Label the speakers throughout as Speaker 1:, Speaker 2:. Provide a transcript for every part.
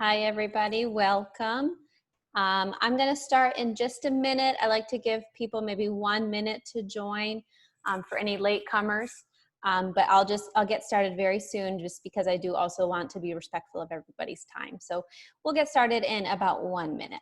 Speaker 1: Hi, everybody. Welcome. I'm going to start in just a minute. I like to give people maybe 1 minute to join for any latecomers. But I'll get started very soon just because I do also want to be respectful of everybody's time. So we'll get started in about 1 minute.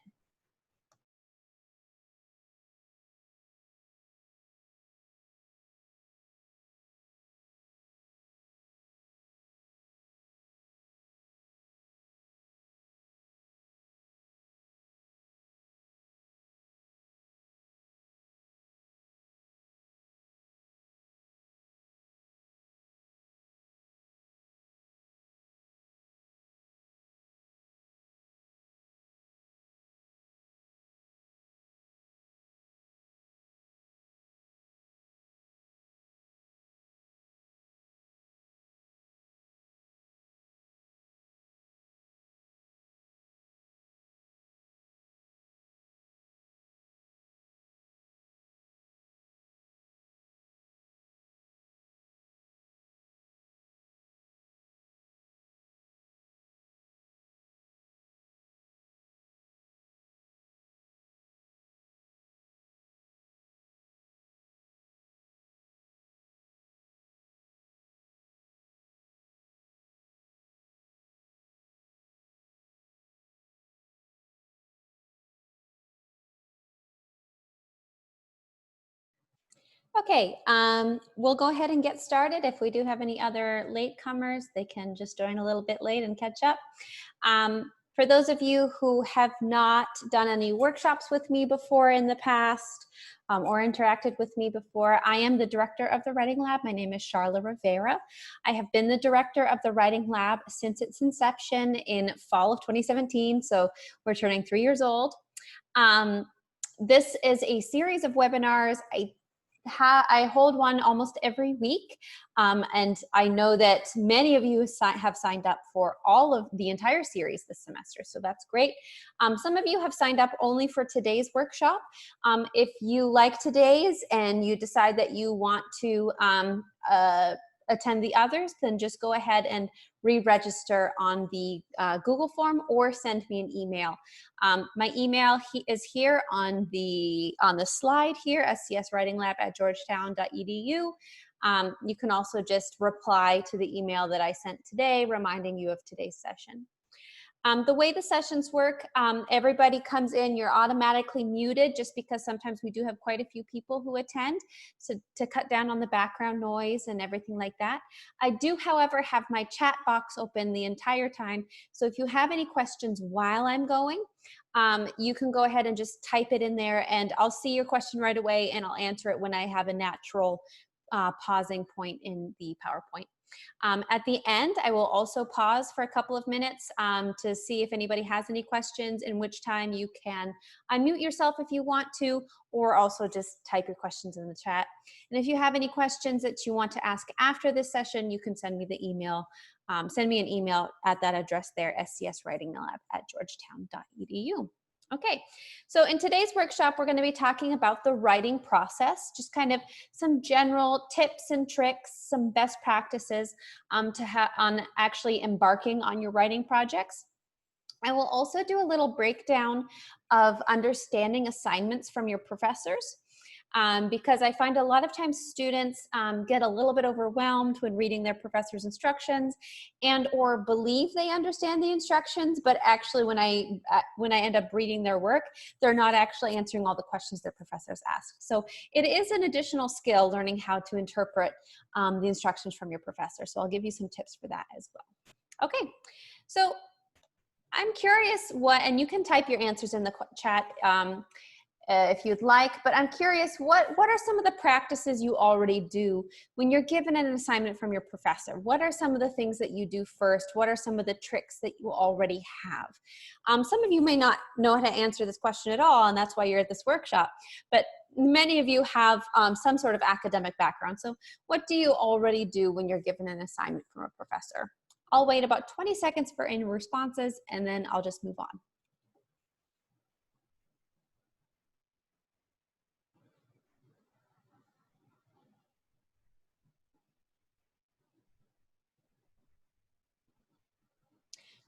Speaker 1: Okay, we'll go ahead and get started. If we do have any other latecomers, they can just join a little bit late and catch up. For those of you who have not done any workshops with me before in the past or interacted with me before, I am the director of the Writing Lab. My name is Charla Rivera. I have been the director of the Writing Lab since its inception in fall of 2017, so we're turning 3 years old. This is a series of webinars. I hold one almost every week, and I know that many of you have signed up for all of the entire series this semester, so that's great. Some of you have signed up only for today's workshop. If you like today's and you decide that you want to attend the others, then just go ahead and re-register on the Google form or send me an email. My email is here on the slide here, scswritinglab@georgetown.edu. You can also just reply to the email that I sent today, reminding you of today's session. The way the sessions work, everybody comes in, you're automatically muted just because sometimes we do have quite a few people who attend, so to cut down on the background noise and everything like that. I do, however, have my chat box open the entire time, so if you have any questions while I'm going, you can go ahead and just type it in there and I'll see your question right away and I'll answer it when I have a natural pausing point in the PowerPoint. At the end, I will also pause for a couple of minutes to see if anybody has any questions, in which time you can unmute yourself if you want to, or also just type your questions in the chat. And if you have any questions that you want to ask after this session, you can send me the email. Send me an email at that address there, scswritinglab@georgetown.edu. Okay, so in today's workshop, we're going to be talking about the writing process, just kind of some general tips and tricks, some best practices on actually embarking on your writing projects. I will also do a little breakdown of understanding assignments from your professors. Because I find a lot of times students get a little bit overwhelmed when reading their professor's instructions and or believe they understand the instructions, but actually when I end up reading their work, they're not actually answering all the questions their professors asked. So it is an additional skill learning how to interpret the instructions from your professor. So I'll give you some tips for that as well. Okay, so I'm curious and you can type your answers in the chat if you'd like, but I'm curious, what are some of the practices you already do when you're given an assignment from your professor? What are some of the things that you do first? What are some of the tricks that you already have? Some of you may not know how to answer this question at all, and that's why you're at this workshop, but many of you have some sort of academic background. So what do you already do when you're given an assignment from a professor? I'll wait about 20 seconds for any responses, and then I'll just move on.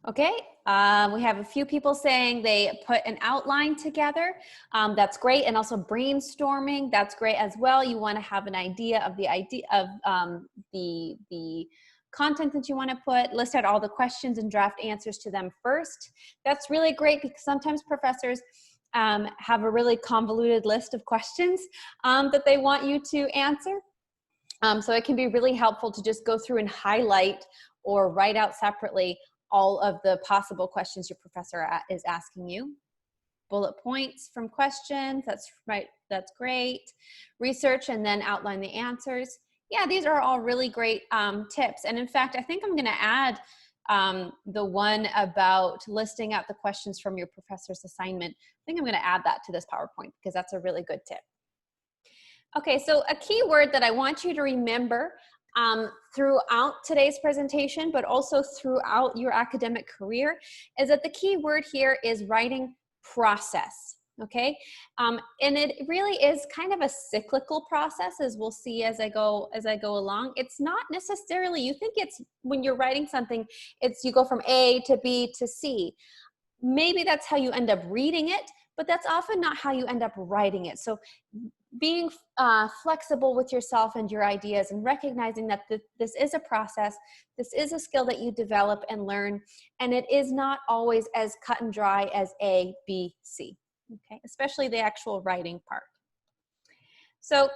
Speaker 1: Okay, we have a few people saying they put an outline together. That's great, and also brainstorming. That's great as well. You want to have an idea of the content that you want to put. List out all the questions and draft answers to them first. That's really great because sometimes professors have a really convoluted list of questions that they want you to answer. So it can be really helpful to just go through and highlight or write out separately all of the possible questions your professor is asking you. Bullet points from questions, that's right, that's great. Research and then outline the answers. Yeah, these are all really great tips. And in fact, I think I'm gonna add the one about listing out the questions from your professor's assignment. I think I'm gonna add that to this PowerPoint because that's a really good tip. Okay, so a key word that I want you to remember throughout today's presentation, but also throughout your academic career, is that the key word here is writing process, okay? And it really is kind of a cyclical process, as we'll see as I go along. It's not necessarily, you think it's, when you're writing something, it's you go from A to B to C. Maybe that's how you end up reading it, but that's often not how you end up writing it. So being flexible with yourself and your ideas and recognizing that this is a process, this is a skill that you develop and learn, and it is not always as cut and dry as A, B, C, okay? Especially the actual writing part. So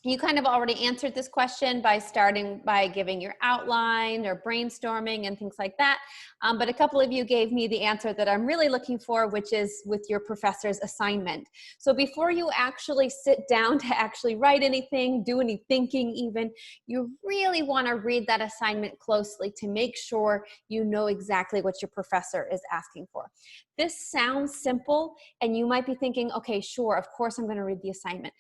Speaker 1: you kind of already answered this question by starting by giving your outline or brainstorming and things like that. But a couple of you gave me the answer that I'm really looking for, which is with your professor's assignment. So before you actually sit down to actually write anything, do any thinking even, you really want to read that assignment closely to make sure you know exactly what your professor is asking for. This sounds simple, and you might be thinking, okay, sure, of course I'm going to read the assignment.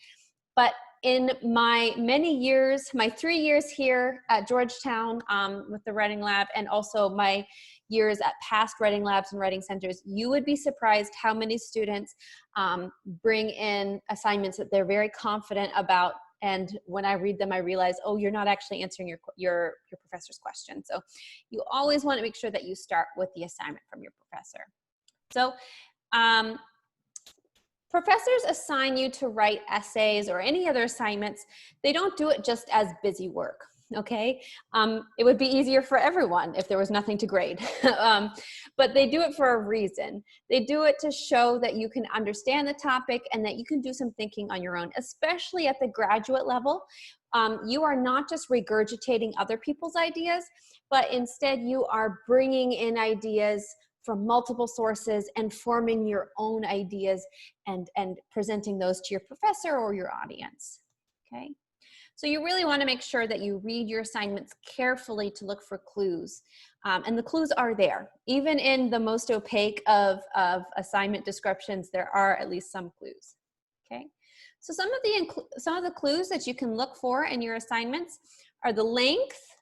Speaker 1: But in my many years, my 3 years here at Georgetown with the Writing Lab, and also my years at past writing labs and writing centers, you would be surprised how many students bring in assignments that they're very confident about. And when I read them, I realize, oh, you're not actually answering your professor's question. So you always want to make sure that you start with the assignment from your professor. So professors assign you to write essays or any other assignments. They don't do it just as busy work, okay? It would be easier for everyone if there was nothing to grade. But they do it for a reason. They do it to show that you can understand the topic and that you can do some thinking on your own, especially at the graduate level. You are not just regurgitating other people's ideas, but instead you are bringing in ideas from multiple sources and forming your own ideas and presenting those to your professor or your audience, okay? So you really wanna make sure that you read your assignments carefully to look for clues. And the clues are there. Even in the most opaque of assignment descriptions, there are at least some clues, okay? So some of the clues that you can look for in your assignments are the length,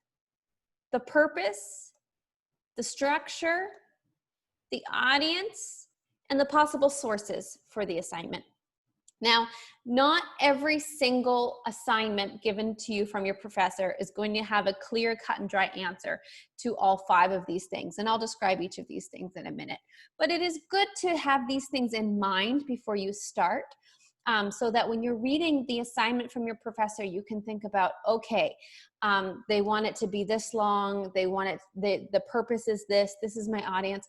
Speaker 1: the purpose, the structure, the audience, and the possible sources for the assignment. Now, not every single assignment given to you from your professor is going to have a clear, cut and dry answer to all 5 of these things, and I'll describe each of these things in a minute. But it is good to have these things in mind before you start, so that when you're reading the assignment from your professor, you can think about, okay, they want it to be this long, they want it, the purpose is this is my audience.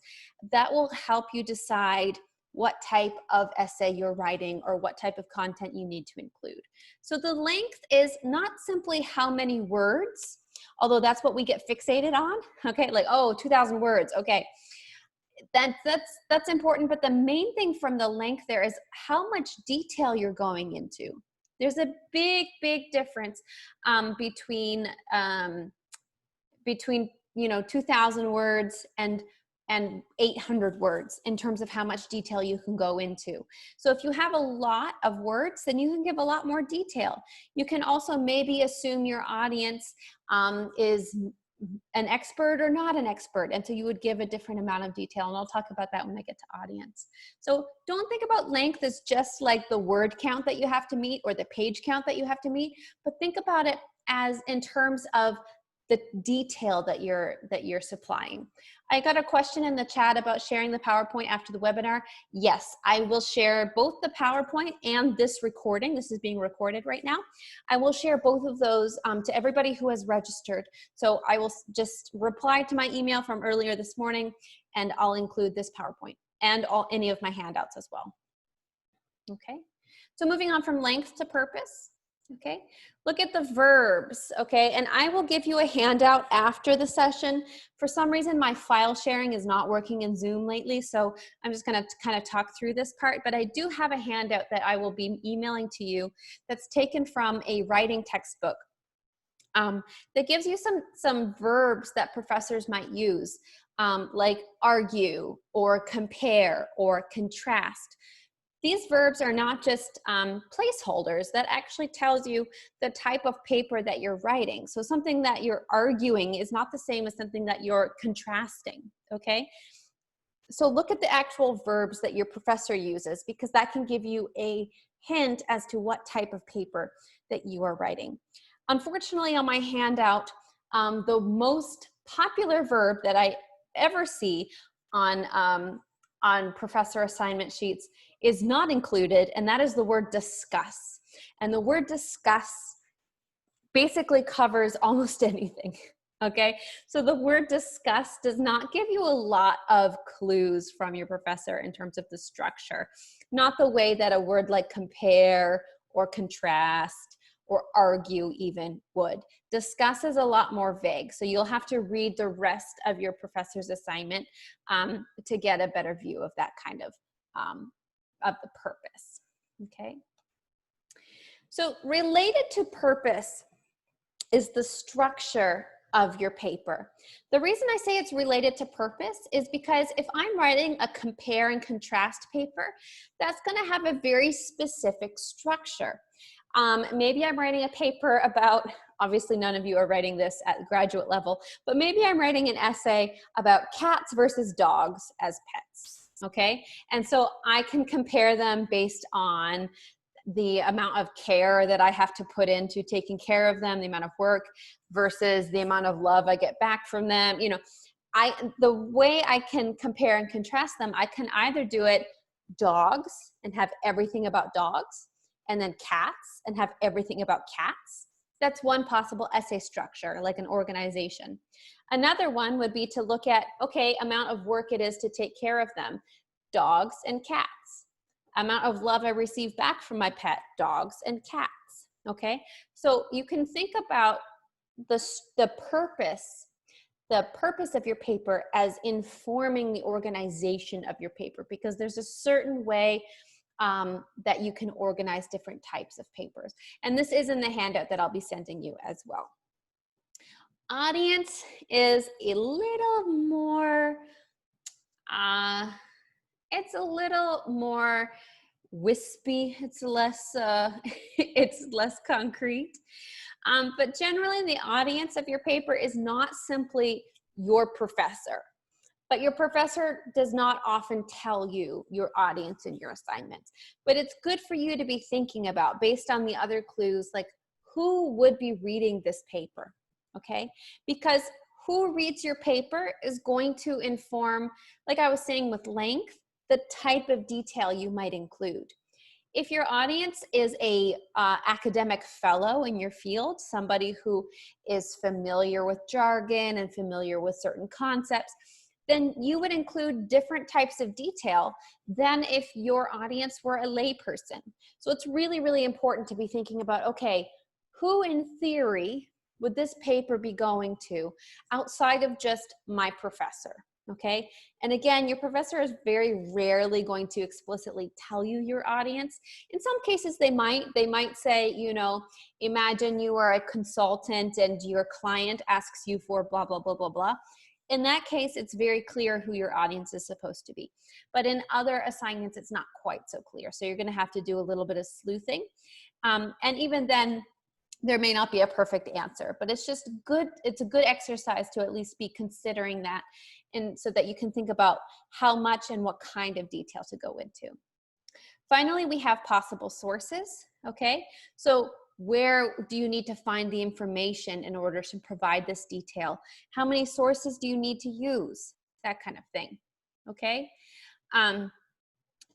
Speaker 1: That will help you decide what type of essay you're writing or what type of content you need to include. So the length is not simply how many words, although that's what we get fixated on, okay? Like, oh, 2,000 words, okay. That's important, but the main thing from the length there is how much detail you're going into. There's a big difference between 2,000 words and 800 words in terms of how much detail you can go into. So if you have a lot of words, then you can give a lot more detail. You can also maybe assume your audience is an expert or not an expert, and so you would give a different amount of detail, and I'll talk about that when I get to audience. So don't think about length as just like the word count that you have to meet or the page count that you have to meet, but think about it as in terms of the detail that you're supplying. I got a question in the chat about sharing the PowerPoint after the webinar. Yes, I will share both the PowerPoint and this recording. This is being recorded right now. I will share both of those to everybody who has registered. So I will just reply to my email from earlier this morning, and I'll include this PowerPoint and any of my handouts as well. Okay, so moving on from length to purpose. Okay, look at the verbs, okay, and I will give you a handout after the session. For some reason, my file sharing is not working in Zoom lately, so I'm just gonna kind of talk through this part, but I do have a handout that I will be emailing to you that's taken from a writing textbook that gives you some verbs that professors might use, like argue or compare or contrast. These verbs are not just placeholders. That actually tells you the type of paper that you're writing. So something that you're arguing is not the same as something that you're contrasting, okay? So look at the actual verbs that your professor uses, because that can give you a hint as to what type of paper that you are writing. Unfortunately, on my handout, the most popular verb that I ever see on professor assignment sheets is not included, and that is the word discuss. And the word discuss basically covers almost anything, okay? So the word discuss does not give you a lot of clues from your professor in terms of the structure, not the way that a word like compare or contrast or argue even would. Discuss is a lot more vague, so you'll have to read the rest of your professor's assignment to get a better view of that kind of the purpose, okay? So related to purpose is the structure of your paper. The reason I say it's related to purpose is because if I'm writing a compare and contrast paper, that's gonna have a very specific structure. Maybe I'm writing a paper about, obviously none of you are writing this at graduate level, but maybe I'm writing an essay about cats versus dogs as pets, okay? And so I can compare them based on the amount of care that I have to put into taking care of them, the amount of work versus the amount of love I get back from them. You know, the way I can compare and contrast them, I can either do it dogs and have everything about dogs, and then cats and have everything about cats. That's one possible essay structure, like an organization. Another one would be to look at, okay, amount of work it is to take care of them, dogs and cats. Amount of love I receive back from my pet, dogs and cats, okay? So you can think about the purpose of your paper as informing the organization of your paper, because there's a certain way that you can organize different types of papers. And this is in the handout that I'll be sending you as well. Audience is a little more, it's a little more wispy. It's less, it's less concrete. But generally the audience of your paper is not simply your professor. But your professor does not often tell you your audience in your assignments. But it's good for you to be thinking about, based on the other clues, like who would be reading this paper, okay? Because who reads your paper is going to inform, like I was saying with length, the type of detail you might include. If your audience is a academic fellow in your field, somebody who is familiar with jargon and familiar with certain concepts, then you would include different types of detail than if your audience were a layperson. So it's really, really important to be thinking about, okay, who in theory would this paper be going to outside of just my professor, okay? And again, your professor is very rarely going to explicitly tell you your audience. In some cases, they might say, you know, imagine you are a consultant and your client asks you for blah, blah, blah, blah, blah. In that case, it's very clear who your audience is supposed to be. But in other assignments, it's not quite so clear. So you're going to have to do a little bit of sleuthing. And even then, there may not be a perfect answer, but it's just good. It's a good exercise to at least be considering that, and so that you can think about how much and what kind of detail to go into. Finally, we have possible sources, okay? So Where do you need to find the information in order to provide this detail? How many sources do you need to use? That kind of thing, okay?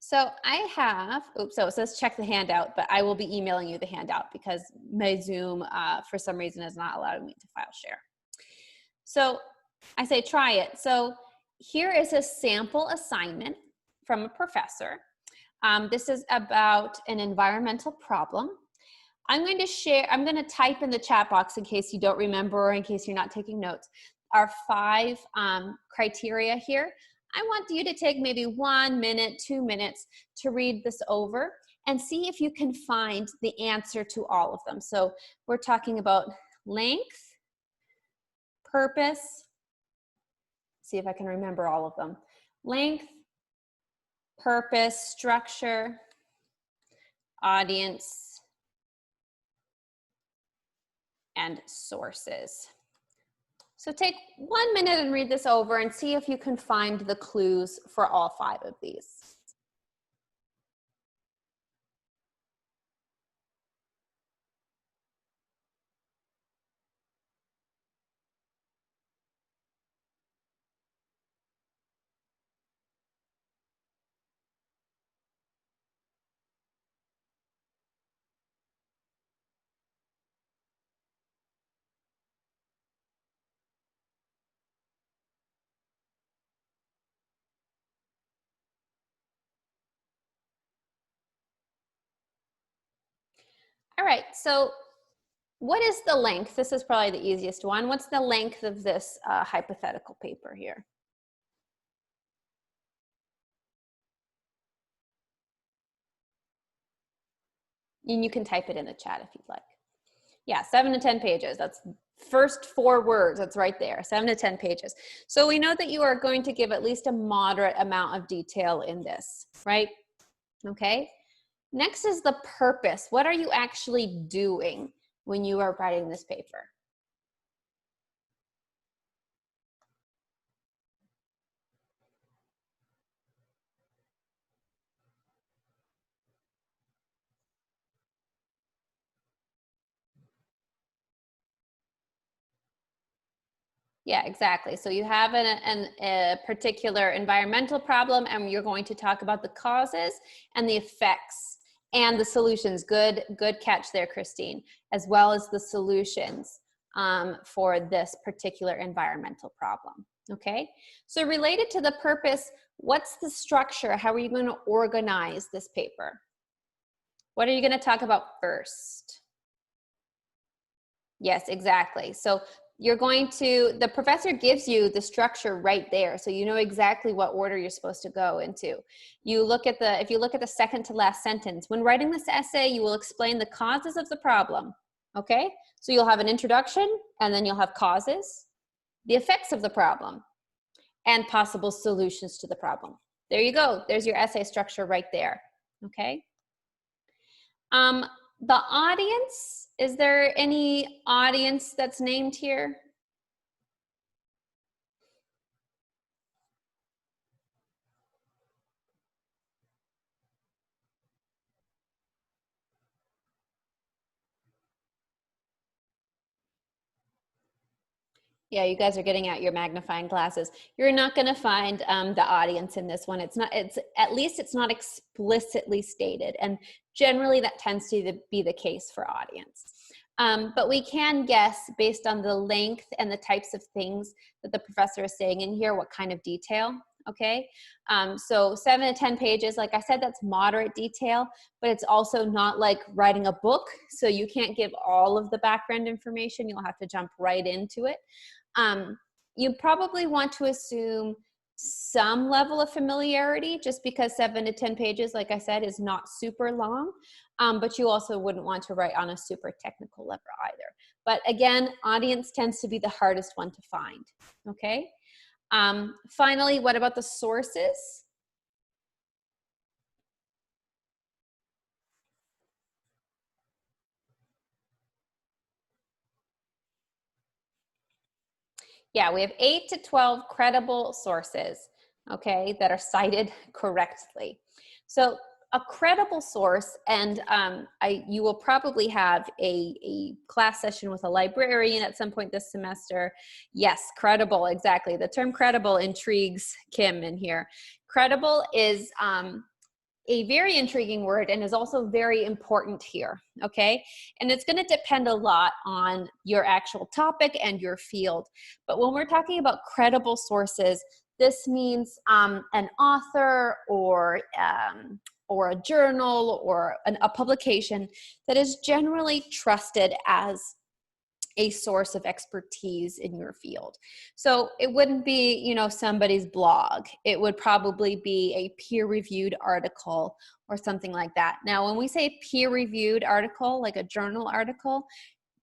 Speaker 1: So I have, oops, so it says check the handout, but I will be emailing you the handout because my Zoom, for some reason, is not allowing me to file share. So I say try it. So here is a sample assignment from a professor. This is about an environmental problem. I'm going to type in the chat box in case you don't remember or in case you're not taking notes, our 5 criteria here. I want you to take maybe 1 minute, 2 minutes to read this over and see if you can find the answer to all of them. So we're talking about length, purpose, see if I can remember all of them. Length, purpose, structure, audience, and sources. So take 1 minute and read this over and see if you can find the clues for all 5 of these. All right, so what is the length? This is probably the easiest one. What's the length of this hypothetical paper here? And you can type it in the chat if you'd like. Yeah, 7 to 10 pages. That's first 4 words. That's right there, 7 to 10 pages. So we know that you are going to give at least a moderate amount of detail in this, right? Okay. Next is the purpose. What are you actually doing when you are writing this paper? Yeah, exactly. So you have a particular environmental problem and you're going to talk about the causes and the effects and the solutions. Good catch there, Christine, as well as the solutions for this particular environmental problem. Okay, so related to the purpose, what's the structure? How are you going to organize this paper? What are you going to talk about first? Yes, exactly. So you're going to, the professor gives you the structure right there. So you know exactly what order you're supposed to go into. You look at the, if you look at the second to last sentence, when writing this essay, you will explain the causes of the problem. Okay. So you'll have an introduction and then you'll have causes, the effects of the problem, and possible solutions to the problem. There you go. There's your essay structure right there. Okay. The audience, is there any audience that's named here? Yeah, you guys are getting out your magnifying glasses. You're not going to find the audience in this one. It's not, it's at least it's not explicitly stated. And generally that tends to be the case for audience. But we can guess based on the length and the types of things that the professor is saying in here, what kind of detail, okay? So 7 to 10 pages, like I said, that's moderate detail, but it's also not like writing a book. So you can't give all of the background information. You'll have to jump right into it. You probably want to assume some level of familiarity just because 7 to 10 pages, like I said, is not super long, but you also wouldn't want to write on a super technical level either. But again, audience tends to be the hardest one to find, okay? Finally, what about the sources? Yeah, we have 8 to 12 credible sources, okay, that are cited correctly. So a credible source, and you will probably have a class session with a librarian at some point this semester. Yes, credible, exactly. The term credible intrigues Kim in here. Credible is a very intriguing word and is also very important here, okay? And it's gonna depend a lot on your actual topic and your field. But when we're talking about credible sources, this means an author or a journal or a publication that is generally trusted as a source of expertise in your field. So it wouldn't be, you know, somebody's blog. It would probably be a peer-reviewed article or something like that. Now, when we say peer-reviewed article, like a journal article,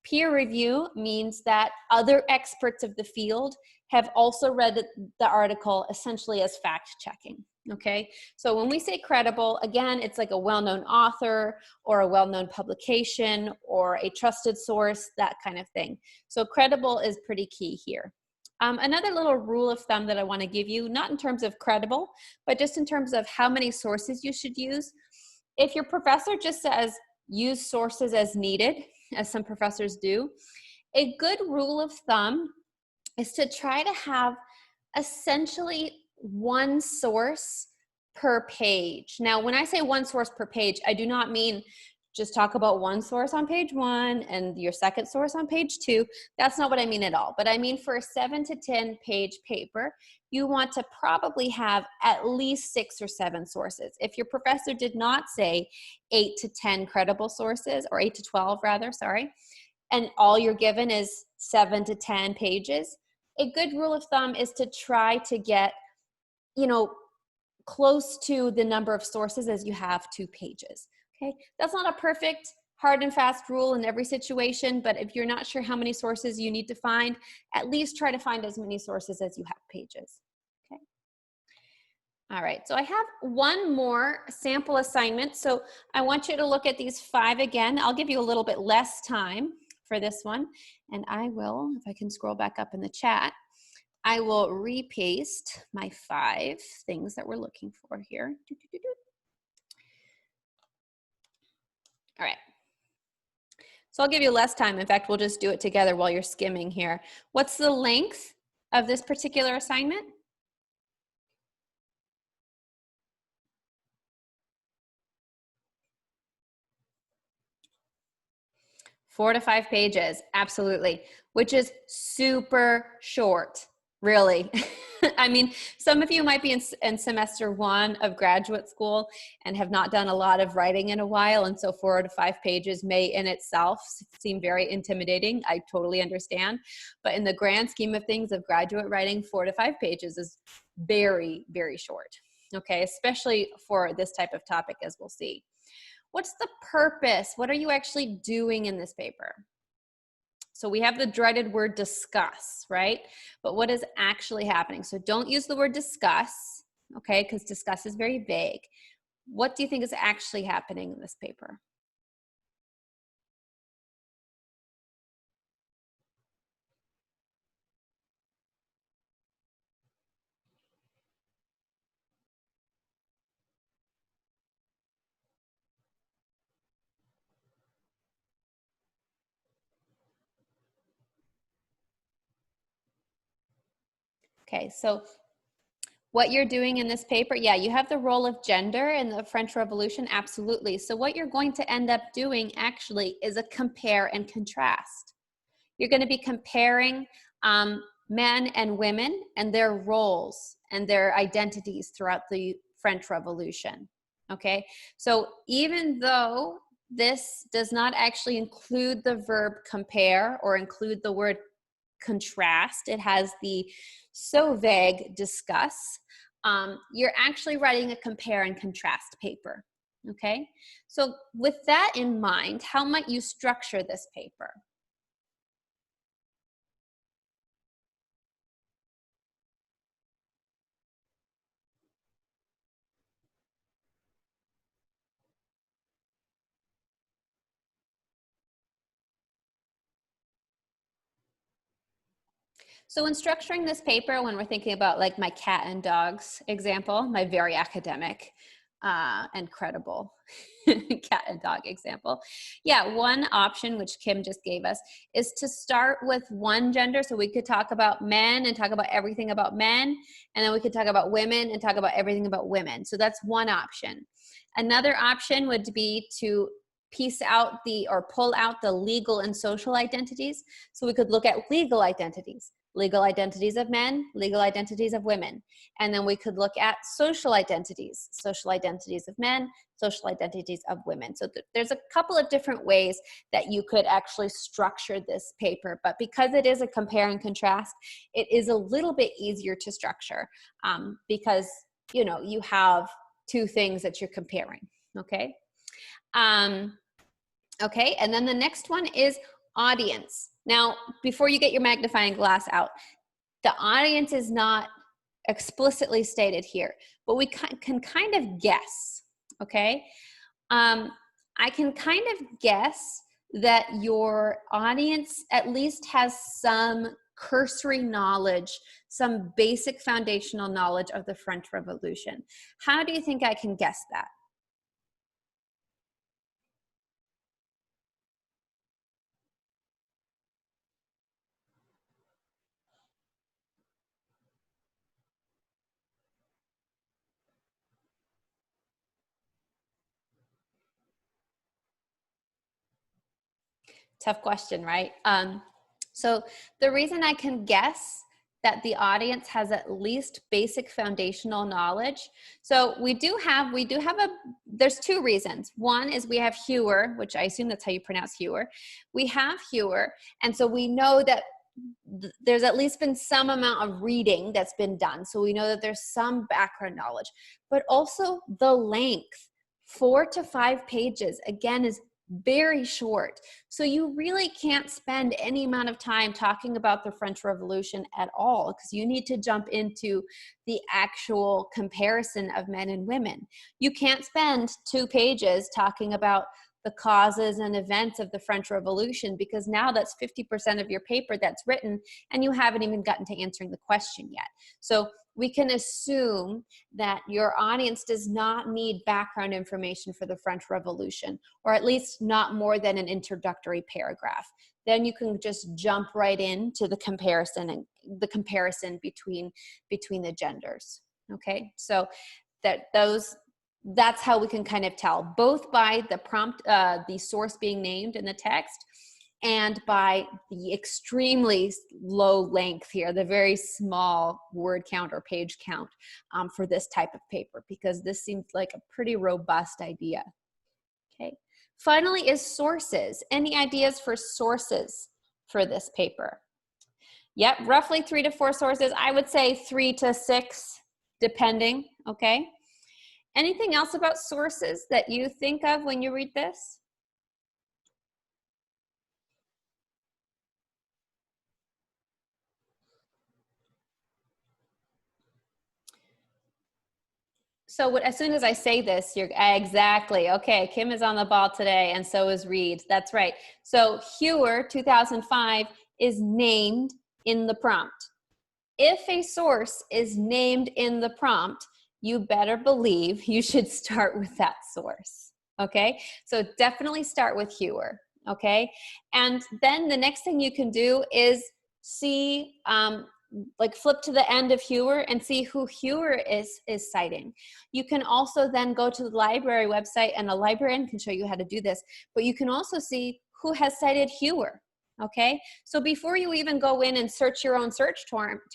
Speaker 1: peer review means that other experts of the field have also read the article essentially as fact-checking. Okay, so when we say credible, again, it's like a well-known author or a well-known publication or a trusted source, that kind of thing. So credible is pretty key here. Another little rule of thumb that I want to give you, not in terms of credible, but just in terms of how many sources you should use. If your professor just says use sources as needed, as some professors do, a good rule of thumb is to try to have essentially one source per page. Now, when I say one source per page, I do not mean just talk about one source on page 1 and your second source on page 2. That's not what I mean at all. But I mean for a 7 to 10 page paper, you want to probably have at least 6 or 7 sources. If your professor did not say 8 to 10 credible sources, or 8 to 12 rather, sorry, and all you're given is 7 to 10 pages, a good rule of thumb is to try to get, you know, close to the number of sources as you have 2 pages. Okay, that's not a perfect hard and fast rule in every situation, but if you're not sure how many sources you need to find, at least try to find as many sources as you have pages. Okay. All right, so I have one more sample assignment. So I want you to look at these 5 again. I'll give you a little bit less time for this one, and I will, if I can scroll back up in the chat, I will repaste my 5 things that we're looking for here. All right. So I'll give you less time. In fact, we'll just do it together while you're skimming here. What's the length of this particular assignment? 4 to 5 pages, absolutely, which is super short, really. I mean, some of you might be in semester 1 of graduate school and have not done a lot of writing in a while, and so 4 to 5 pages may in itself seem very intimidating. I totally understand. But in the grand scheme of things of graduate writing, 4 to 5 pages is very, very short, okay, especially for this type of topic, as we'll see. What's the purpose? What are you actually doing in this paper? So we have the dreaded word discuss, right? But what is actually happening? So don't use the word discuss, okay? Because discuss is very vague. What do you think is actually happening in this paper? Okay, so what you're doing in this paper, yeah, you have the role of gender in the French Revolution, absolutely. So what you're going to end up doing actually is a compare and contrast. You're going to be comparing men and women and their roles and their identities throughout the French Revolution, okay? So even though this does not actually include the verb compare or include the word contrast, it has the so vague discuss, you're actually writing a compare and contrast paper, okay? So with that in mind, how might you structure this paper? So in structuring this paper, when we're thinking about like my cat and dogs example, my very academic and credible cat and dog example. Yeah, one option, which Kim just gave us, is to start with one gender. So we could talk about men and talk about everything about men, and then we could talk about women and talk about everything about women. So that's one option. Another option would be to piece out or pull out the legal and social identities. So we could look at legal identities of men, legal identities of women. And then we could look at social identities of men, social identities of women. So there's a couple of different ways that you could actually structure this paper, but because it is a compare and contrast, it is a little bit easier to structure because, you know, you have two things that you're comparing, okay? Okay, and then the next one is audience. Now, before you get your magnifying glass out, the audience is not explicitly stated here, but we can kind of guess, okay? I can kind of guess that your audience at least has some cursory knowledge, some basic foundational knowledge of the French Revolution. How do you think I can guess that? Tough question, right? So the reason I can guess that the audience has at least basic foundational knowledge. So we do have there's two reasons. One is we have Hewer, which I assume that's how you pronounce Hewer. We have Hewer, and so we know that there's at least been some amount of reading that's been done. So we know that there's some background knowledge, but also the length, 4 to 5 pages, again, is very short. So you really can't spend any amount of time talking about the French Revolution at all, because you need to jump into the actual comparison of men and women. You can't spend 2 pages talking about the causes and events of the French Revolution, because now that's 50% of your paper that's written and you haven't even gotten to answering the question yet. So we can assume that your audience does not need background information for the French Revolution, or at least not more than an introductory paragraph. Then you can just jump right into the comparison and the comparison between the genders. Okay, so that's how we can kind of tell, both by the prompt, the source being named in the text, and by the extremely low length here, the very small word count or page count for this type of paper, because this seems like a pretty robust idea. Okay. Finally is sources. Any ideas for sources for this paper? Yep, roughly 3 to 4 sources. I would say 3 to 6, depending, okay? Anything else about sources that you think of when you read this? So as soon as I say this, you're exactly, okay, Kim is on the ball today, and so is Reed. That's right. So Hewer, 2005, is named in the prompt. If a source is named in the prompt, you better believe you should start with that source, okay? So definitely start with Hewer, okay? And then the next thing you can do is see, like flip to the end of Hewer and see who Hewer is citing. You can also then go to the library website, and a librarian can show you how to do this, but you can also see who has cited Hewer. Okay, so before you even go in and search your own search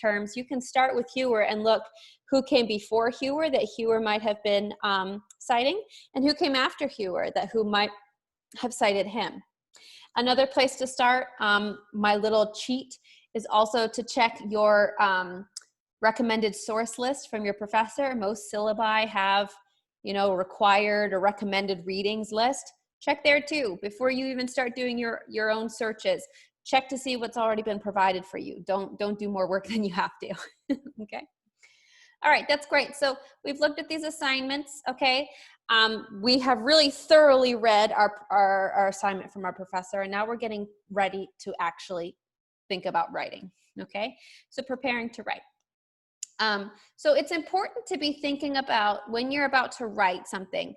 Speaker 1: terms, you can start with Hewer and look who came before Hewer that Hewer might have been citing, and who came after Hewer who might have cited him. Another place to start, my little cheat, is also to check your recommended source list from your professor. Most syllabi have, required or recommended readings list. Check there too. Before you even start doing your own searches, check to see what's already been provided for you. Don't do more work than you have to. Okay. All right, that's great. So we've looked at these assignments, okay? We have really thoroughly read our assignment from our professor, and now we're getting ready to actually think about writing, okay? So preparing to write. So it's important to be thinking about when you're about to write something,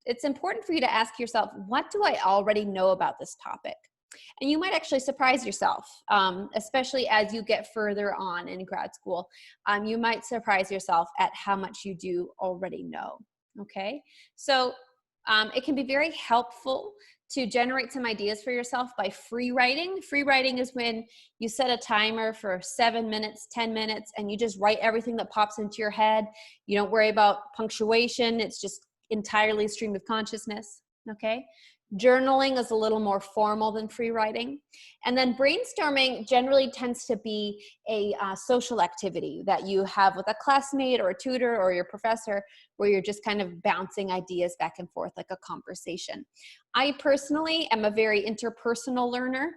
Speaker 1: it's important for you to ask yourself, what do I already know about this topic? And you might actually surprise yourself, especially as you get further on in grad school. You might surprise yourself at how much you do already know, okay? So it can be very helpful to generate some ideas for yourself by free writing. Free writing is when you set a timer for 7 minutes, 10 minutes, and you just write everything that pops into your head. You don't worry about punctuation. It's just entirely stream of consciousness, okay? Journaling is a little more formal than free writing. And then brainstorming generally tends to be a social activity that you have with a classmate or a tutor or your professor, where you're just kind of bouncing ideas back and forth like a conversation. I personally am a very interpersonal learner.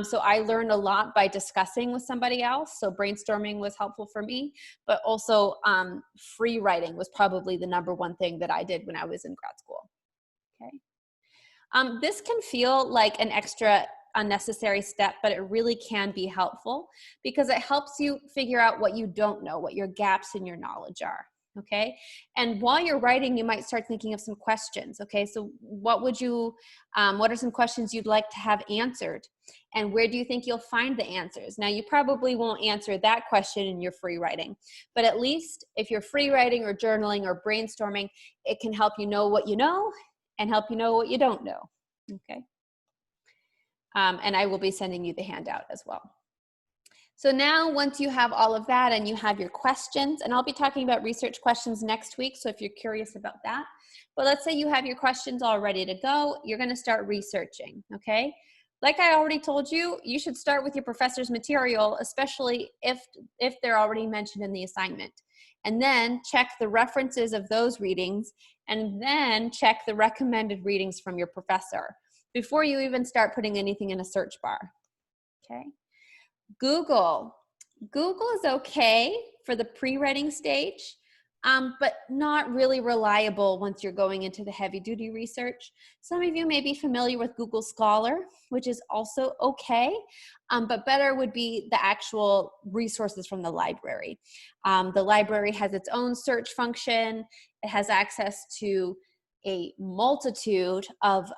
Speaker 1: So I learned a lot by discussing with somebody else. So brainstorming was helpful for me, but also free writing was probably the number one thing that I did when I was in grad school. Okay. This can feel like an extra unnecessary step, but it really can be helpful because it helps you figure out what you don't know, what your gaps in your knowledge are. Okay. And while you're writing, you might start thinking of some questions. Okay. So what are some questions you'd like to have answered? And where do you think you'll find the answers? Now, you probably won't answer that question in your free writing, but at least if you're free writing or journaling or brainstorming, it can help you know what you know and help you know what you don't know, okay? And I will be sending you the handout as well. So now once you have all of that and you have your questions, and I'll be talking about research questions next week, so if you're curious about that, but let's say you have your questions all ready to go, you're gonna start researching, okay? Like I already told you, you should start with your professor's material, especially if they're already mentioned in the assignment. And then check the references of those readings, and then check the recommended readings from your professor before you even start putting anything in a search bar, okay? Google is okay for the pre-writing stage, but not really reliable once you're going into the heavy-duty research. Some of you may be familiar with Google Scholar, which is also okay, but better would be the actual resources from the library. The library has its own search function. It has access to a multitude of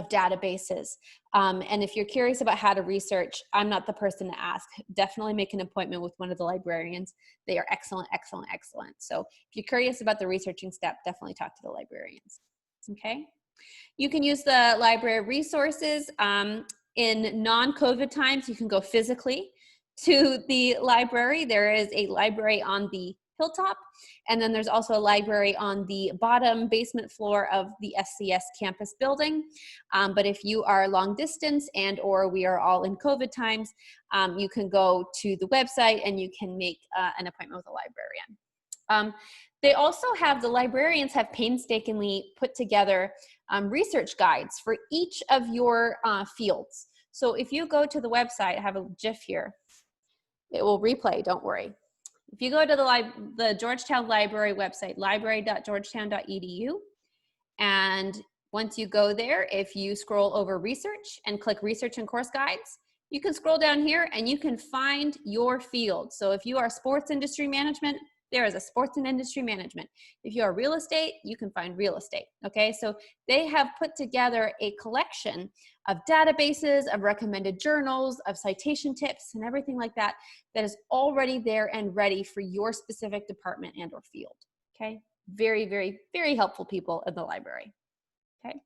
Speaker 1: databases. And if you're curious about how to research, I'm not the person to ask. Definitely make an appointment with one of the librarians. They are excellent, excellent, excellent. So if you're curious about the researching step, definitely talk to the librarians, okay? You can use the library resources. In non-COVID times, you can go physically to the library. There is a library on the hilltop, and then there's also a library on the bottom basement floor of the SCS campus building. But if you are long distance and or we are all in COVID times, you can go to the website and you can make an appointment with a librarian. They also the librarians have painstakingly put together research guides for each of your fields. So if you go to the website, I have a GIF here. It will replay, don't worry. If you go to the Georgetown Library website, library.georgetown.edu, and once you go there, if you scroll over research and click research and course guides, you can scroll down here and you can find your field. So if you are sports industry management, there is a sports and industry management. If you are real estate, you can find real estate, okay? So they have put together a collection of databases, of recommended journals, of citation tips, and everything like that that is already there and ready for your specific department and or field, okay? Very, very, very helpful people in the library, okay?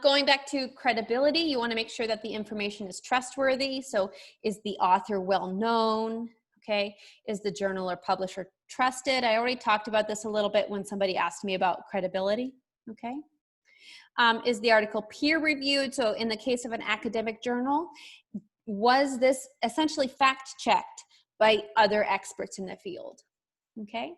Speaker 1: Going back to credibility, you wanna make sure that the information is trustworthy. So is the author well-known? Okay, is the journal or publisher trusted? I already talked about this a little bit when somebody asked me about credibility, okay? Is the article peer-reviewed? So in the case of an academic journal, was this essentially fact-checked by other experts in the field, okay?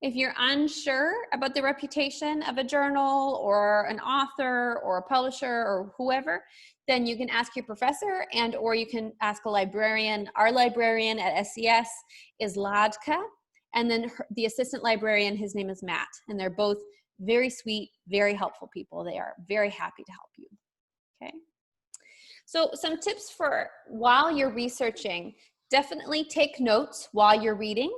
Speaker 1: If you're unsure about the reputation of a journal or an author or a publisher or whoever, then you can ask your professor and or you can ask a librarian. Our librarian at SCS is Ladka, and then the assistant librarian, his name is Matt, and they're both very sweet, very helpful people. They are very happy to help you, okay? So some tips for while you're researching, Definitely take notes while you're reading,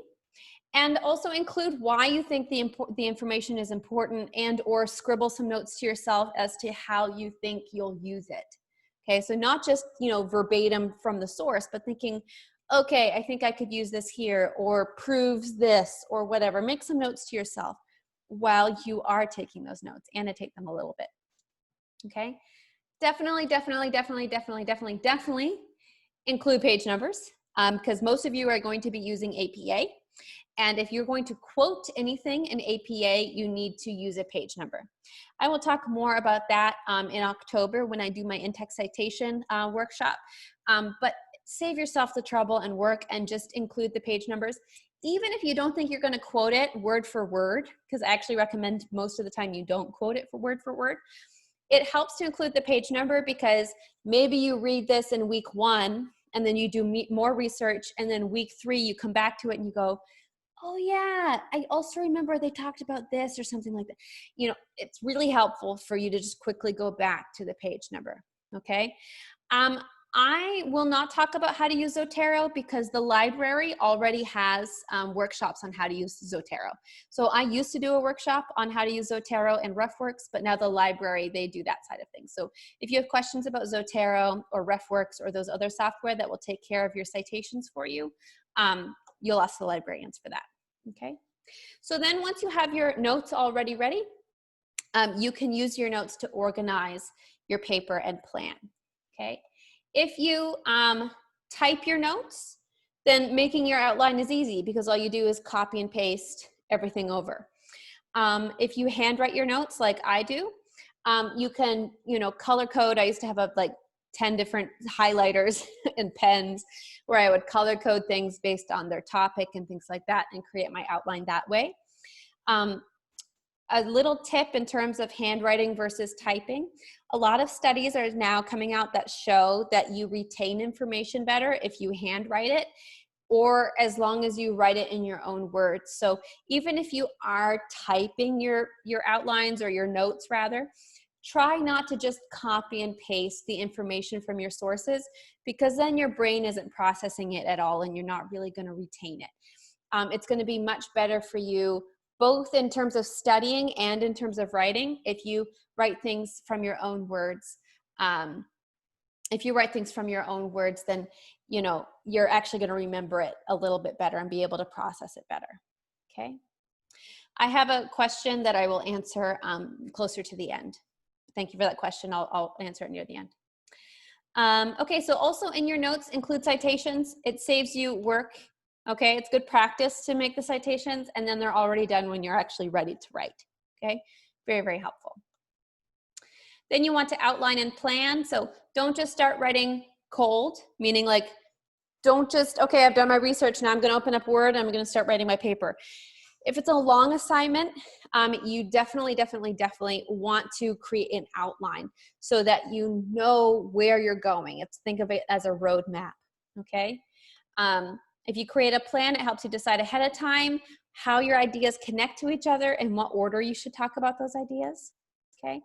Speaker 1: and also include why you think the information is important, and or scribble some notes to yourself as to how you think you'll use it. Okay, so not just, verbatim from the source, but thinking, okay, I think I could use this here, or proves this, or whatever. Make some notes to yourself while you are taking those notes. Annotate them a little bit. Okay, definitely include page numbers, because most of you are going to be using APA. And if you're going to quote anything in APA, you need to use a page number. I will talk more about that in October when I do my in-text citation workshop. But save yourself the trouble and work and just include the page numbers. Even if you don't think you're going to quote it word for word, because I actually recommend most of the time you don't quote it for word, it helps to include the page number, because maybe you read this in week 1 and then you do more research, and then week 3 you come back to it and you go, oh yeah, I also remember they talked about this or something like that. It's really helpful for you to just quickly go back to the page number, okay? I will not talk about how to use Zotero, because the library already has workshops on how to use Zotero. So I used to do a workshop on how to use Zotero and RefWorks, but now the library, they do that side of things. So if you have questions about Zotero or RefWorks or those other software that will take care of your citations for you, you'll ask the librarians for that, okay? So then once you have your notes already ready, you can use your notes to organize your paper and plan, okay? If you type your notes, then making your outline is easy, because all you do is copy and paste everything over. If you handwrite your notes like I do, you can, color code. I used to have 10 different highlighters and pens where I would color code things based on their topic and things like that, and create my outline that way. A little tip in terms of handwriting versus typing. A lot of studies are now coming out that show that you retain information better if you handwrite it, or as long as you write it in your own words. So even if you are typing your outlines, or your notes rather, try not to just copy and paste the information from your sources, because then your brain isn't processing it at all and you're not really going to retain it. It's going to be much better for you, both in terms of studying and in terms of writing, if you write things from your own words. If you write things from your own words, then you're actually going to remember it a little bit better and be able to process it better. Okay. I have a question that I will answer closer to the end. Thank you for that question. I'll answer it near the end. Okay, so also in your notes, include citations. It saves you work. Okay, it's good practice to make the citations, and then they're already done when you're actually ready to write. Okay, very, very helpful. Then you want to outline and plan. So don't just start writing cold, meaning don't just, okay, I've done my research, now I'm going to open up Word and I'm going to start writing my paper. If it's a long assignment, you definitely want to create an outline so that you know where you're going. Think of it as a roadmap, okay? If you create a plan, it helps you decide ahead of time how your ideas connect to each other and what order you should talk about those ideas, okay?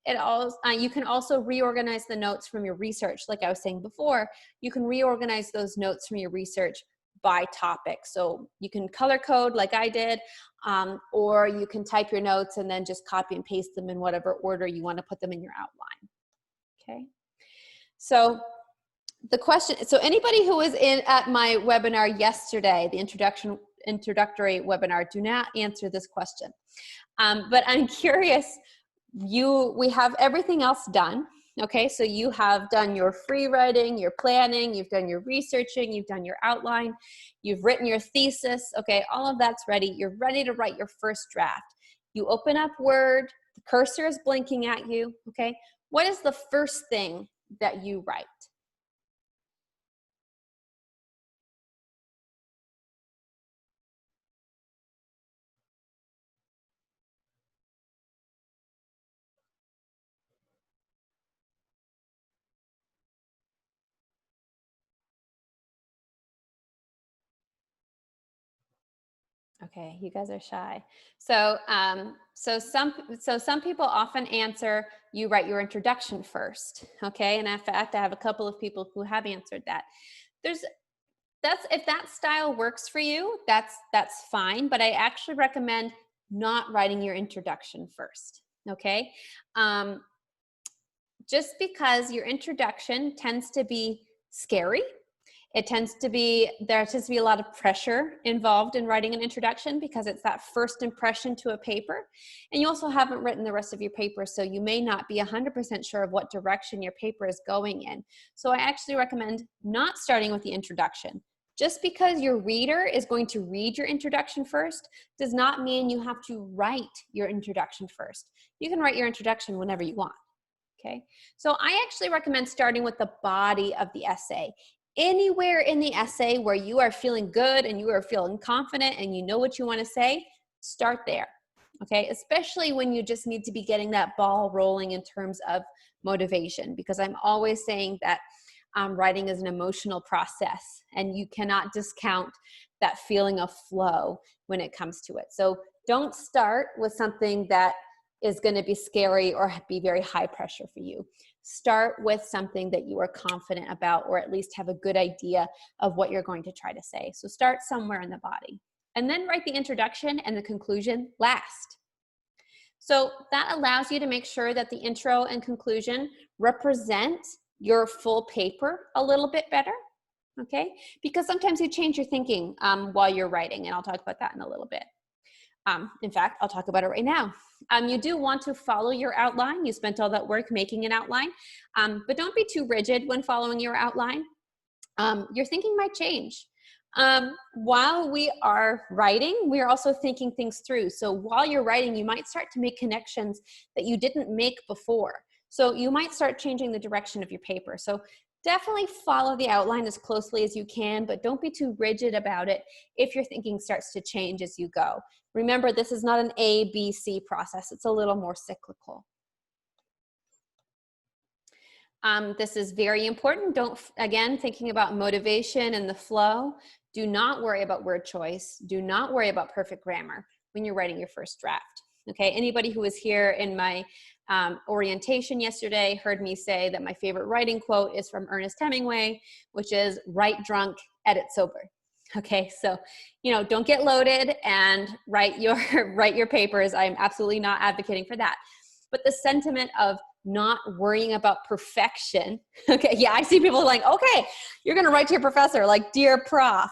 Speaker 1: You can also reorganize the notes from your research. Like I was saying before, you can reorganize those notes from your research by topic. So you can color code like I did, or you can type your notes and then just copy and paste them in whatever order you want to put them in your outline. Okay. So the question, so anybody who was at my webinar yesterday, the introductory webinar, do not answer this question. But I'm curious, we have everything else done. Okay, so you have done your free writing, your planning, you've done your researching, you've done your outline, you've written your thesis. Okay, all of that's ready. You're ready to write your first draft. You open up Word, the cursor is blinking at you. Okay, what is the first thing that you write? Okay, you guys are shy. So, some people often answer, you write your introduction first. Okay, and in fact, I have a couple of people who have answered that. that's, if that style works for you, that's fine. But I actually recommend not writing your introduction first. Okay. Um, just because your introduction tends to be scary. There tends to be a lot of pressure involved in writing an introduction because it's that first impression to a paper. And you also haven't written the rest of your paper, so you may not be 100% sure of what direction your paper is going in. So I actually recommend not starting with the introduction. Just because your reader is going to read your introduction first does not mean you have to write your introduction first. You can write your introduction whenever you want. Okay, so I actually recommend starting with the body of the essay. Anywhere in the essay where you are feeling good and you are feeling confident and you know what you want to say, start there. Okay, especially when you just need to be getting that ball rolling in terms of motivation, because I'm always saying that writing is an emotional process and you cannot discount that feeling of flow when it comes to it. So don't start with something that is going to be scary or be very high pressure for you. Start with something that you are confident about, or at least have a good idea of what you're going to try to say. So start somewhere in the body, and then write the introduction and the conclusion last. So that allows you to make sure that the intro and conclusion represent your full paper a little bit better. Okay, because sometimes you change your thinking while you're writing, and I'll talk about that in a little bit. In fact, I'll talk about it right now. You do want to follow your outline. You spent all that work making an outline, but don't be too rigid when following your outline. Your thinking might change. While we are writing, we are also thinking things through. So while you're writing, you might start to make connections that you didn't make before. So you might start changing the direction of your paper. So definitely follow the outline as closely as you can, but don't be too rigid about it if your thinking starts to change as you go. Remember, this is not an A, B, C process. It's a little more cyclical. This is very important. Again, thinking about motivation and the flow, do not worry about word choice. Do not worry about perfect grammar when you're writing your first draft. Okay, anybody who was here in my orientation yesterday heard me say that my favorite writing quote is from Ernest Hemingway, which is write drunk, edit sober. Okay, so, don't get loaded and write your papers. I'm absolutely not advocating for that. But the sentiment of not worrying about perfection. Okay, yeah, I see people like, okay, you're going to write to your professor, like, dear prof,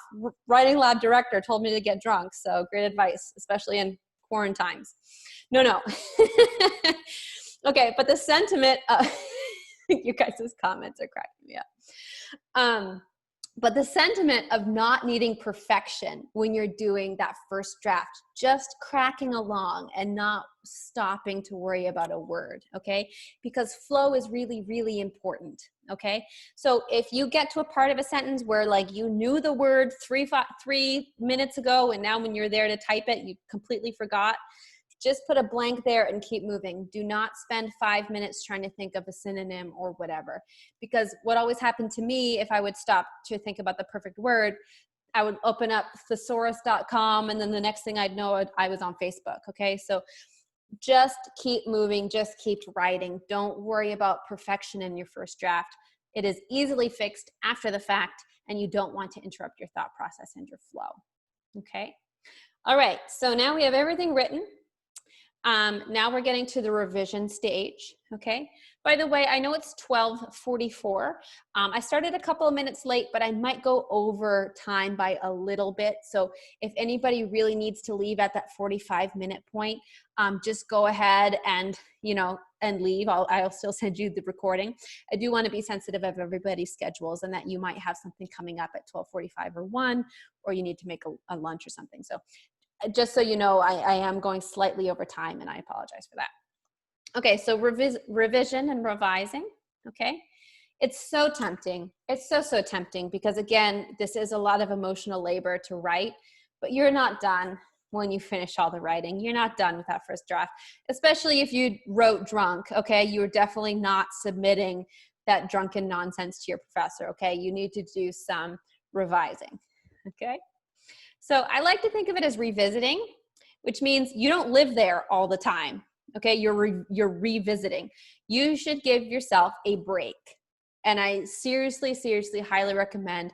Speaker 1: writing lab director told me to get drunk. So great advice, especially in quarantines. No. Okay, but the sentiment, you guys' comments are cracking me up. But the sentiment of not needing perfection when you're doing that first draft, just cracking along and not stopping to worry about a word, okay? Because flow is really, really important, okay? So if you get to a part of a sentence where like you knew the word 3 minutes ago and now when you're there to type it, you completely forgot, just put a blank there and keep moving. Do not spend 5 minutes trying to think of a synonym or whatever. Because what always happened to me, if I would stop to think about the perfect word, I would open up thesaurus.com and then the next thing I'd know, I was on Facebook, okay? So just keep moving, just keep writing. Don't worry about perfection in your first draft. It is easily fixed after the fact, and you don't want to interrupt your thought process and your flow, okay? All right, so now we have everything written. Now we're getting to the revision stage, okay? By the way, I know it's 12:44. I started a couple of minutes late, but I might go over time by a little bit. So if anybody really needs to leave at that 45-minute point, just go ahead and, and leave. I'll still send you the recording. I do want to be sensitive of everybody's schedules and that you might have something coming up at 12:45 or 1, or you need to make a lunch or something. So just so you know, I am going slightly over time and I apologize for that. Okay, so revision and revising, okay? It's so tempting. It's so tempting because again, this is a lot of emotional labor to write, but you're not done when you finish all the writing. You're not done with that first draft, especially if you wrote drunk, okay? You're definitely not submitting that drunken nonsense to your professor, okay? You need to do some revising, okay? So I like to think of it as revisiting, which means you don't live there all the time, okay? You're revisiting. You should give yourself a break. And I seriously highly recommend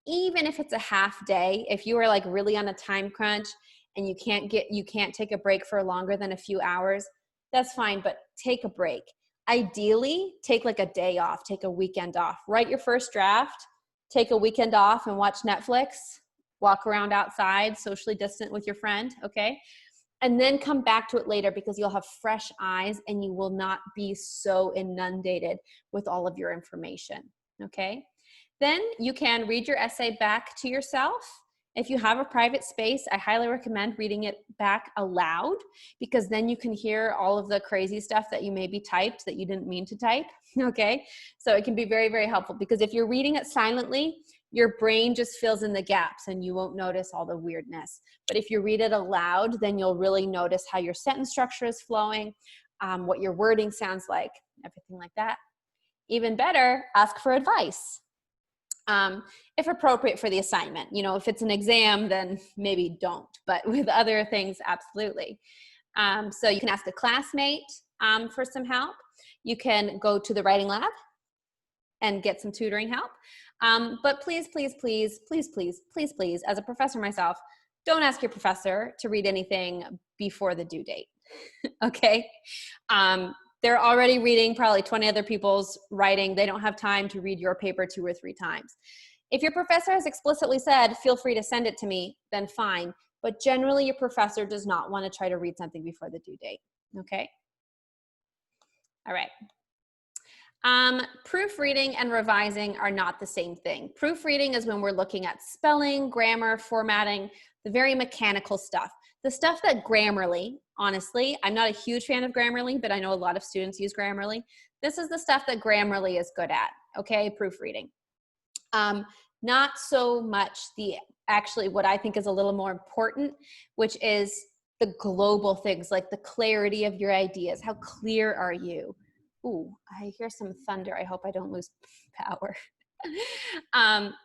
Speaker 1: even if it's a half day, if you are like really on a time crunch and you can't take a break for longer than a few hours, that's fine, but take a break. Ideally, take like a day off, take a weekend off, write your first draft, take a weekend off and watch Netflix, walk around outside, socially distant with your friend, okay? And then come back to it later because you'll have fresh eyes and you will not be so inundated with all of your information, okay? Then you can read your essay back to yourself. If you have a private space, I highly recommend reading it back aloud because then you can hear all of the crazy stuff that you maybe typed that you didn't mean to type, okay? So it can be very, very helpful because if you're reading it silently, your brain just fills in the gaps and you won't notice all the weirdness. But if you read it aloud, then you'll really notice how your sentence structure is flowing, what your wording sounds like, everything like that. Even better, ask for advice. If appropriate for the assignment. You know, if it's an exam, then maybe don't, but with other things, absolutely. So you can ask a classmate for some help. You can go to the writing lab and get some tutoring help. But please, please, please, please, please, please, please, as a professor myself, don't ask your professor to read anything before the due date, okay? They're already reading probably 20 other people's writing. They don't have time to read your paper 2 or 3 times. If your professor has explicitly said, feel free to send it to me, then fine. But generally, your professor does not want to try to read something before the due date, okay? All right. Proofreading and revising are not the same thing. Proofreading is when we're looking at spelling, grammar, formatting, the very mechanical stuff. The stuff that Grammarly, honestly, I'm not a huge fan of Grammarly, but I know a lot of students use Grammarly. This is the stuff that Grammarly is good at, okay, proofreading. Not so much actually what I think is a little more important, which is the global things like the clarity of your ideas. How clear are you? Ooh, I hear some thunder. I hope I don't lose power.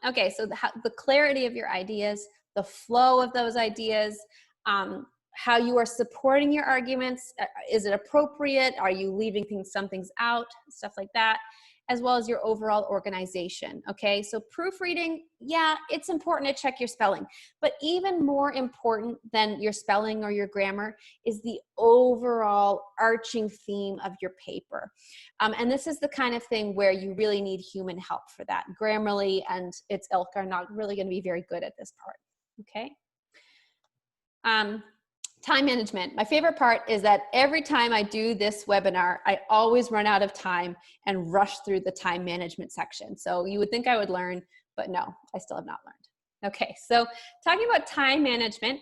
Speaker 1: Okay, so the clarity of your ideas, the flow of those ideas, how you are supporting your arguments. Is it appropriate? Are you leaving some things out? Stuff like that, as well as your overall organization, okay? So proofreading, yeah, it's important to check your spelling, but even more important than your spelling or your grammar is the overall arching theme of your paper. And this is the kind of thing where you really need human help for that. Grammarly and its ilk are not really gonna be very good at this part, okay? Time management. My favorite part is that every time I do this webinar, I always run out of time and rush through the time management section. So you would think I would learn, but no, I still have not learned. Okay, so talking about time management.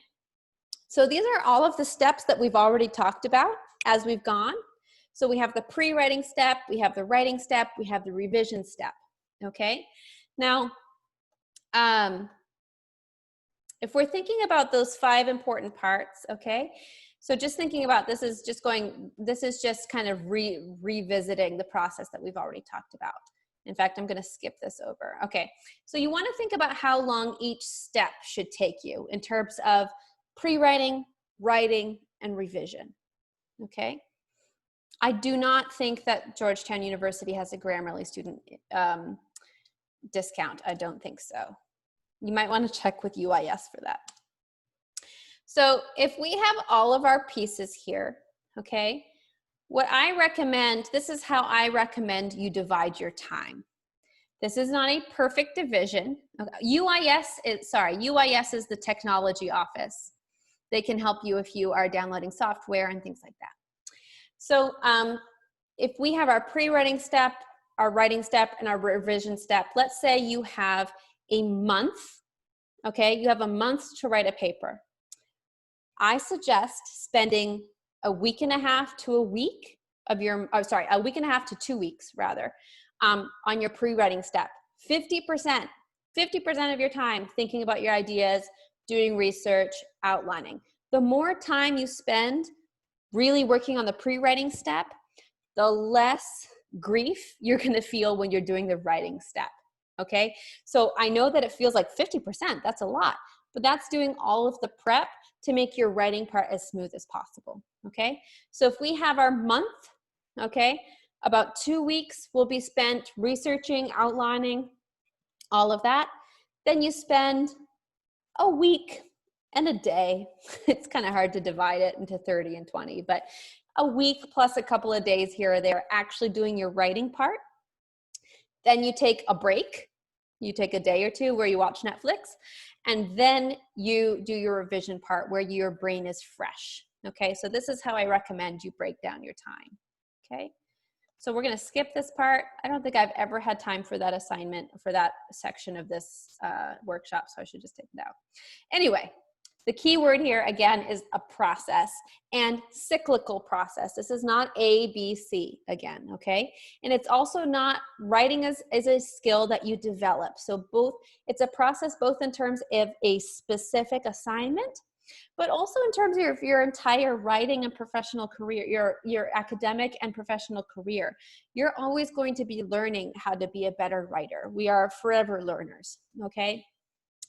Speaker 1: So these are all of the steps that we've already talked about as we've gone. So we have the pre-writing step, we have the writing step, we have the revision step, okay? Now, if we're thinking about those 5 important parts, okay? So just thinking about this is just kind of revisiting the process that we've already talked about. In fact, I'm gonna skip this over. Okay, so you wanna think about how long each step should take you in terms of pre-writing, writing, and revision, okay? I do not think that Georgetown University has a Grammarly student discount. I don't think so. You might want to check with UIS for that. So if we have all of our pieces here, okay, what I recommend, this is how I recommend you divide your time. This is not a perfect division. UIS is the technology office. They can help you if you are downloading software and things like that. So if we have our pre-writing step, our writing step, and our revision step, let's say you have a month, okay? You have a month to write a paper. I suggest spending a week and a half to a week of your, a week and a half to 2 weeks rather, on your pre-writing step. 50% of your time thinking about your ideas, doing research, outlining. The more time you spend really working on the pre-writing step, the less grief you're gonna feel when you're doing the writing step. Okay, so I know that it feels like 50%, that's a lot, but that's doing all of the prep to make your writing part as smooth as possible, okay? So if we have our month, okay, about 2 weeks will be spent researching, outlining, all of that. Then you spend a week and a day. It's kind of hard to divide it into 30 and 20, but a week plus a couple of days here or there actually doing your writing part. Then you take a break. You take a day or two where you watch Netflix, and then you do your revision part where your brain is fresh. Okay, so this is how I recommend you break down your time. Okay, so we're going to skip this part. I don't think I've ever had time for that assignment, for that section of this workshop, so I should just take it out. Anyway, the key word here, again, is a process and cyclical process. This is not A, B, C again, okay? And it's also not, writing is a skill that you develop. So it's a process both in terms of a specific assignment, but also in terms of your entire writing and professional career, your academic and professional career. You're always going to be learning how to be a better writer. We are forever learners, okay?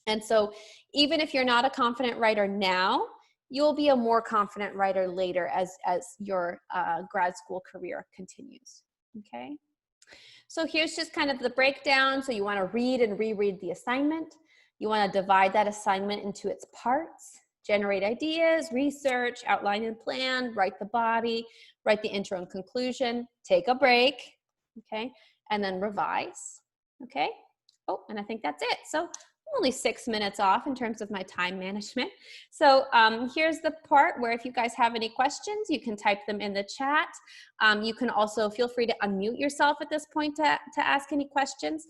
Speaker 1: And so even if you're not a confident writer now, you'll be a more confident writer later as your grad school career continues, okay? So here's just kind of the breakdown. So you want to read and reread the assignment. You want to divide that assignment into its parts, generate ideas, research, outline and plan, write the body, write the intro and conclusion, take a break, okay? And then revise, okay? Oh, and I think that's it. So only 6 minutes off in terms of my time management. So here's the part where if you guys have any questions, you can type them in the chat. You can also feel free to unmute yourself at this point to ask any questions.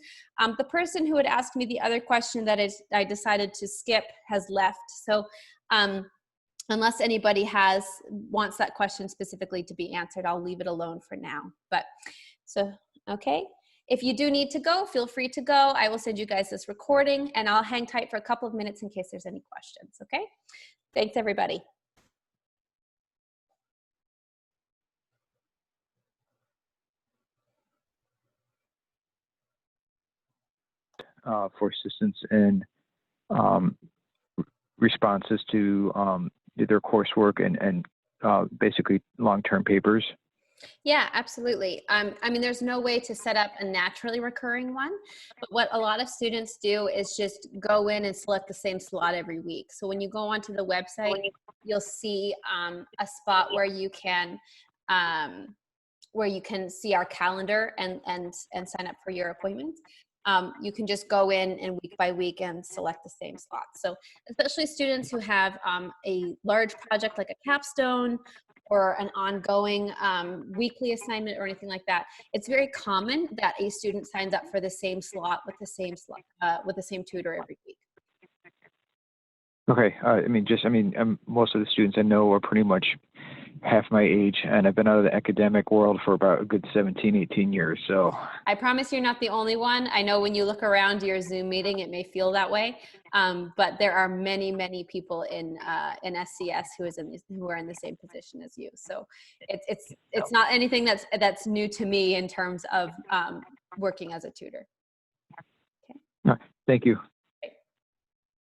Speaker 1: The person who had asked me the other question that I decided to skip has left. So unless anybody wants that question specifically to be answered, I'll leave it alone for now. But so, okay. If you do need to go, feel free to go. I will send you guys this recording and I'll hang tight for a couple of minutes in case there's any questions, okay? Thanks, everybody.
Speaker 2: For assistance in responses to their coursework and basically long-term papers.
Speaker 1: Yeah, absolutely. I mean, there's no way to set up a naturally recurring one, but what a lot of students do is just go in and select the same slot every week. So when you go onto the website, you'll see a spot where you can see our calendar and sign up for your appointments. You can just go in and week by week and select the same slot. So especially students who have a large project like a capstone or an ongoing weekly assignment or anything like that, it's very common that a student signs up for the same slot with the same tutor every week.
Speaker 2: Okay. Most of the students I know are pretty much half my age, and I've been out of the academic world for about a good 17, 18 years. So
Speaker 1: I promise you're not the only one. I know when you look around your Zoom meeting, it may feel that way, but there are many, many people in SCS who are in the same position as you. So it's not anything that's new to me in terms of working as a tutor. Okay.
Speaker 2: Thank you.